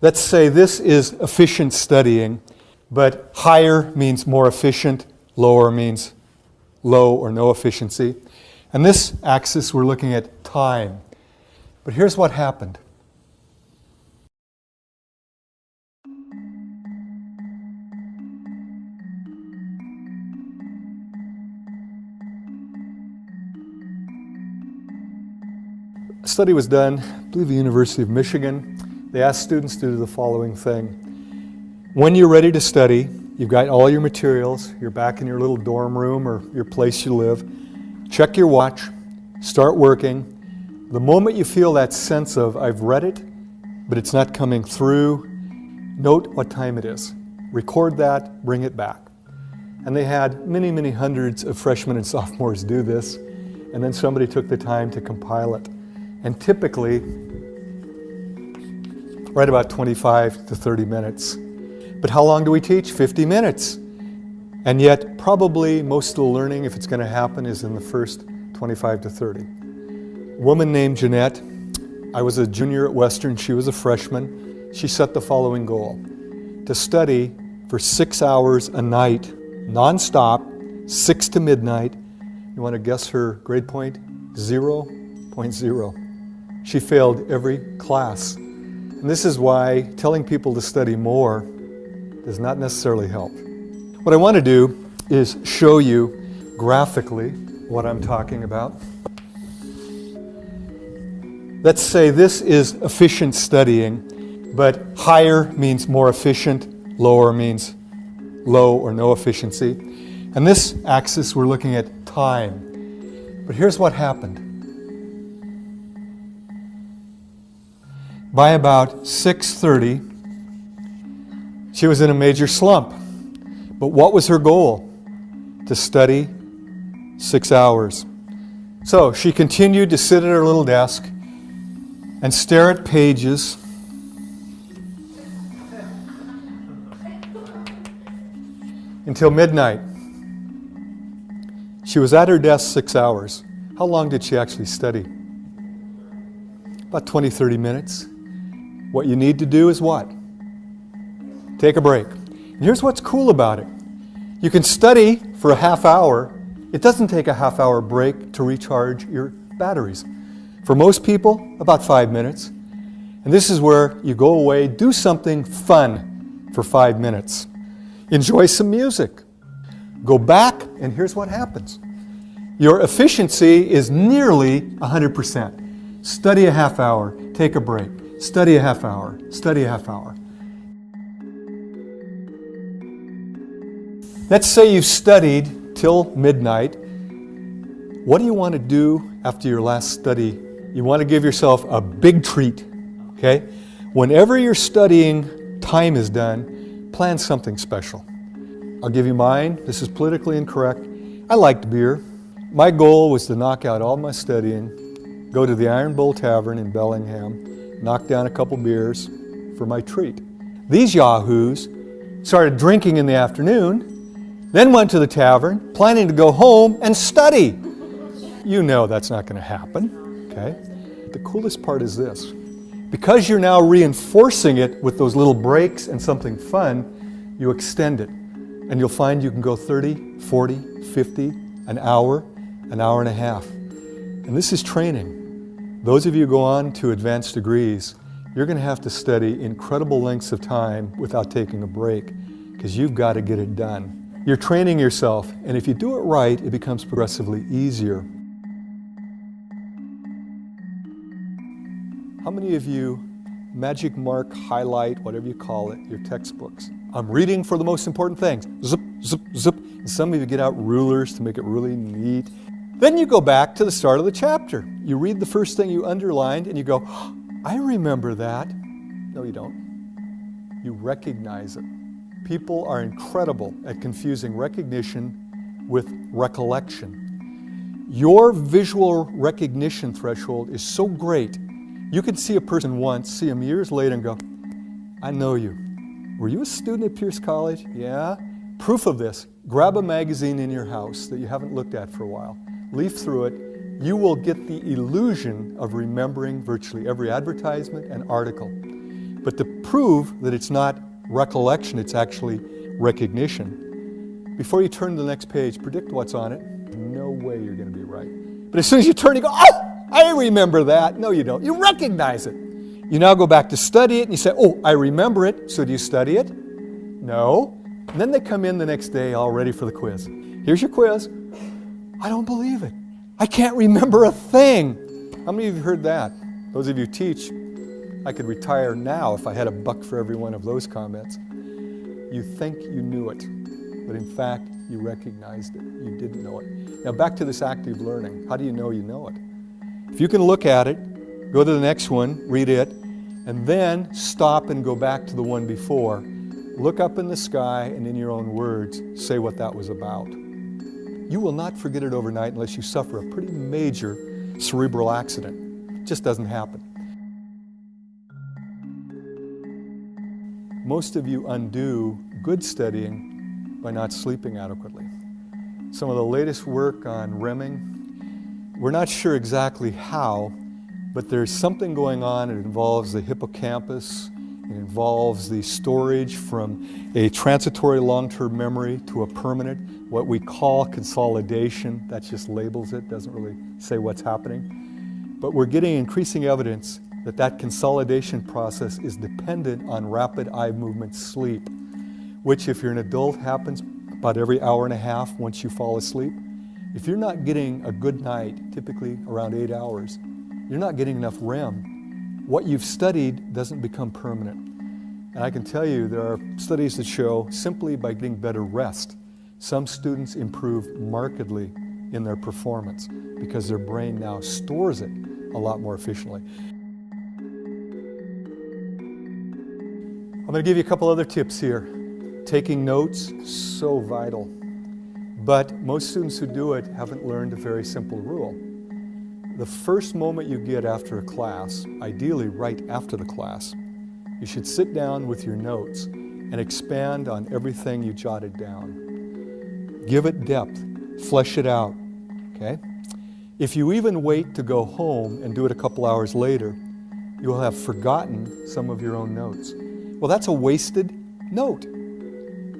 Let's say this is efficient studying, but higher means more efficient, lower means low or no efficiency. And this axis, we're looking at time. But here's what happened. A study was done, I believe, at the University of Michigan. They asked students to do the following thing. When you're ready to study, you've got all your materials, you're back in your little dorm room or your place you live, check your watch, start working. The moment you feel that sense of, I've read it, but it's not coming through, note what time it is. Record that, bring it back. And they had many, many hundreds of freshmen and sophomores do this, and then somebody took the time to compile it. And typically, right about 25 to 30 minutes. But how long do we teach? 50 minutes. And yet, probably most of the learning, if it's going to happen, is in the first 25 to 30. A woman named Jeanette, I was a junior at Western, she was a freshman. She set the following goal: to study for 6 hours a night, non-stop, 6 to midnight. You want to guess her grade point? 0.0. She failed every class. And this is why telling people to study more does not necessarily help. What I want to do is show you graphically what I'm talking about. Let's say this is efficient studying, but higher means more efficient, lower means low or no efficiency. And this axis, we're looking at time. But here's what happened. By about 6:30, she was in a major slump. But what was her goal? To study 6 hours. So she continued to sit at her little desk and stare at pages until midnight. She was at her desk 6 hours. How long did she actually study? About 20, 30 minutes. What you need to do is what? Take a break. And here's what's cool about it. You can study for a half hour. It doesn't take a half hour break to recharge your batteries. For most people, about 5 minutes. And this is where you go away, do something fun for 5 minutes. Enjoy some music. Go back, and here's what happens. Your efficiency is nearly 100%. Study a half hour, take a break. Study a half hour, study a half hour. Let's say you've studied till midnight. What do you want to do after your last study? You want to give yourself a big treat, okay? Whenever your studying time is done, plan something special. I'll give you mine. This is politically incorrect. I liked beer. My goal was to knock out all my studying, go to the Iron Bull Tavern in Bellingham, knock down a couple beers for my treat. These yahoos started drinking in the afternoon, then went to the tavern, planning to go home and study. You know that's not going to happen, okay? The coolest part is this. Because you're now reinforcing it with those little breaks and something fun, you extend it. And you'll find you can go 30, 40, 50, an hour and a half. And this is training. Those of you who go on to advanced degrees, you're going to have to study incredible lengths of time without taking a break, because you've got to get it done. You're training yourself, and if you do it right, it becomes progressively easier. How many of you magic mark, highlight, whatever you call it, your textbooks? I'm reading for the most important things. Zip, zip, zip. And some of you get out rulers to make it really neat. Then you go back to the start of the chapter. You read the first thing you underlined and you go, oh, I remember that. No, you don't. You recognize it. People are incredible at confusing recognition with recollection. Your visual recognition threshold is so great, you can see a person once, see them years later and go, I know you. Were you a student at Pierce College? Yeah. Proof of this, grab a magazine in your house that you haven't looked at for a while. Leaf through it. You will get the illusion of remembering virtually every advertisement and article. But to prove that it's not recollection, it's actually recognition, before you turn to the next page, predict what's on it. No way you're going to be right. But as soon as you turn, you go, oh, I remember that. No, you don't. You recognize it. You now go back to study it, and you say, oh, I remember it. So do you study it? No. And then they come in the next day all ready for the quiz. Here's your quiz. I don't believe it. I can't remember a thing. How many of you heard that? Those of you who teach, I could retire now if I had $1 for every one of those comments. You think you knew it, but in fact, you recognized it. You didn't know it. Now back to this active learning. How do you know it? If you can look at it, go to the next one, read it, and then stop and go back to the one before. Look up in the sky and in your own words, say what that was about. You will not forget it overnight unless you suffer a pretty major cerebral accident. It just doesn't happen. Most of you undo good studying by not sleeping adequately. Some of the latest work on REMing, we're not sure exactly how, but there's something going on. It involves the hippocampus. It involves the storage from a transitory long-term memory to a permanent, what we call consolidation. That just labels it, doesn't really say what's happening. But we're getting increasing evidence that that consolidation process is dependent on rapid eye movement sleep, which if you're an adult happens about every hour and a half once you fall asleep. If you're not getting a good night, typically around 8 hours, you're not getting enough REM. What you've studied doesn't become permanent. And I can tell you there are studies that show simply by getting better rest, some students improve markedly in their performance because their brain now stores it a lot more efficiently. I'm going to give you a couple other tips here. Taking notes, so vital. But most students who do it haven't learned a very simple rule. The first moment you get after a class, ideally right after the class, you should sit down with your notes and expand on everything you jotted down. Give it depth, flesh it out, okay? If you even wait to go home and do it a couple hours later, you will have forgotten some of your own notes. Well, that's a wasted note.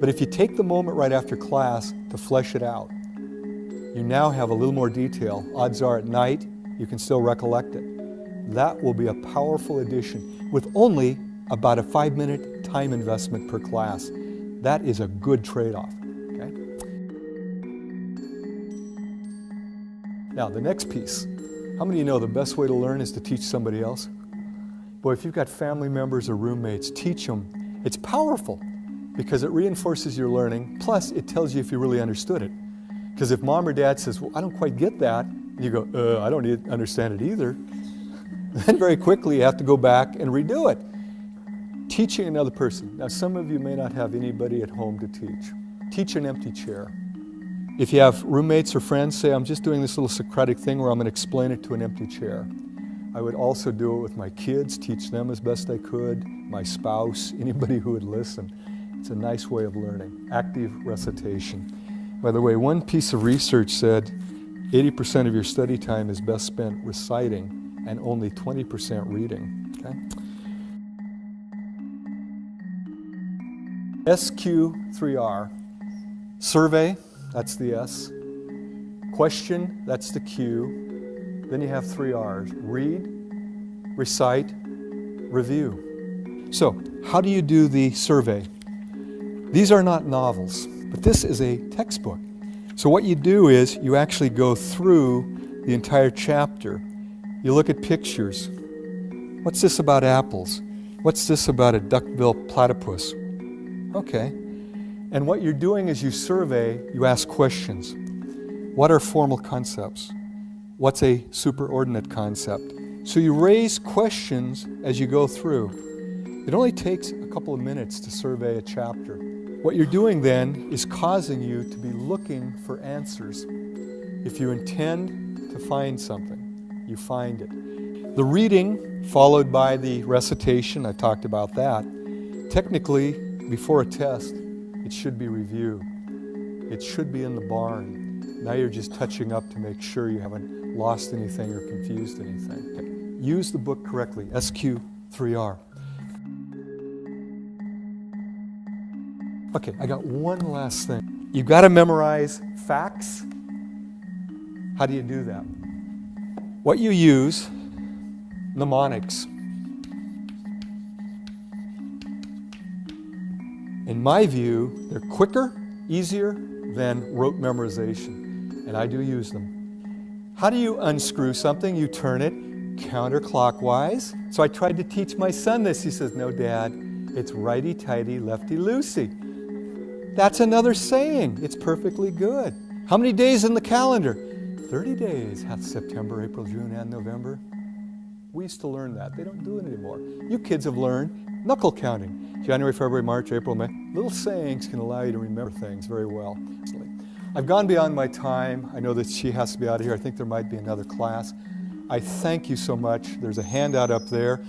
But if you take the moment right after class to flesh it out, you now have a little more detail. Odds are at night, you can still recollect it. That will be a powerful addition with only about a 5-minute time investment per class. That is a good trade-off, okay? Now, the next piece. How many of you know the best way to learn is to teach somebody else? Boy, if you've got family members or roommates, teach them. It's powerful because it reinforces your learning, plus it tells you if you really understood it. Because if mom or dad says, well, I don't quite get that, and you go, I don't understand it either, then very quickly you have to go back and redo it. Teaching another person. Now, some of you may not have anybody at home to teach. Teach an empty chair. If you have roommates or friends, say, I'm just doing this little Socratic thing where I'm going to explain it to an empty chair. I would also do it with my kids, teach them as best I could, my spouse, anybody who would listen. It's a nice way of learning. Active recitation. By the way, one piece of research said 80% of your study time is best spent reciting and only 20% reading. Okay? SQ3R. Survey, that's the S. Question, that's the Q. Then you have 3 R's. Read, recite, review. So, how do you do the survey? These are not novels, but this is a textbook. So what you do is you actually go through the entire chapter. You look at pictures. What's this about apples? What's this about a duck-billed platypus? Okay. And what you're doing is you survey, you ask questions. What are formal concepts? What's a superordinate concept? So you raise questions as you go through. It only takes a couple of minutes to survey a chapter. What you're doing then is causing you to be looking for answers. If you intend to find something, you find it. The reading followed by the recitation, I talked about that. Technically, before a test, it should be review. It should be in the barn. Now you're just touching up to make sure you haven't lost anything or confused anything. Okay. Use the book correctly, SQ3R. Okay, I got one last thing. You got to memorize facts. How do you do that? What you use, mnemonics. In my view, they're quicker, easier than rote memorization, and I do use them. How do you unscrew something? You turn it counterclockwise. So I tried to teach my son this. He says, no, Dad, it's righty-tighty, lefty-loosey. That's another saying. It's perfectly good. How many days in the calendar? 30 days. That's September, April, June, and November. We used to learn that. They don't do it anymore. You kids have learned knuckle counting. January, February, March, April, May. Little sayings can allow you to remember things very well. I've gone beyond my time. I know that she has to be out of here. I think there might be another class. I thank you so much. There's a handout up there.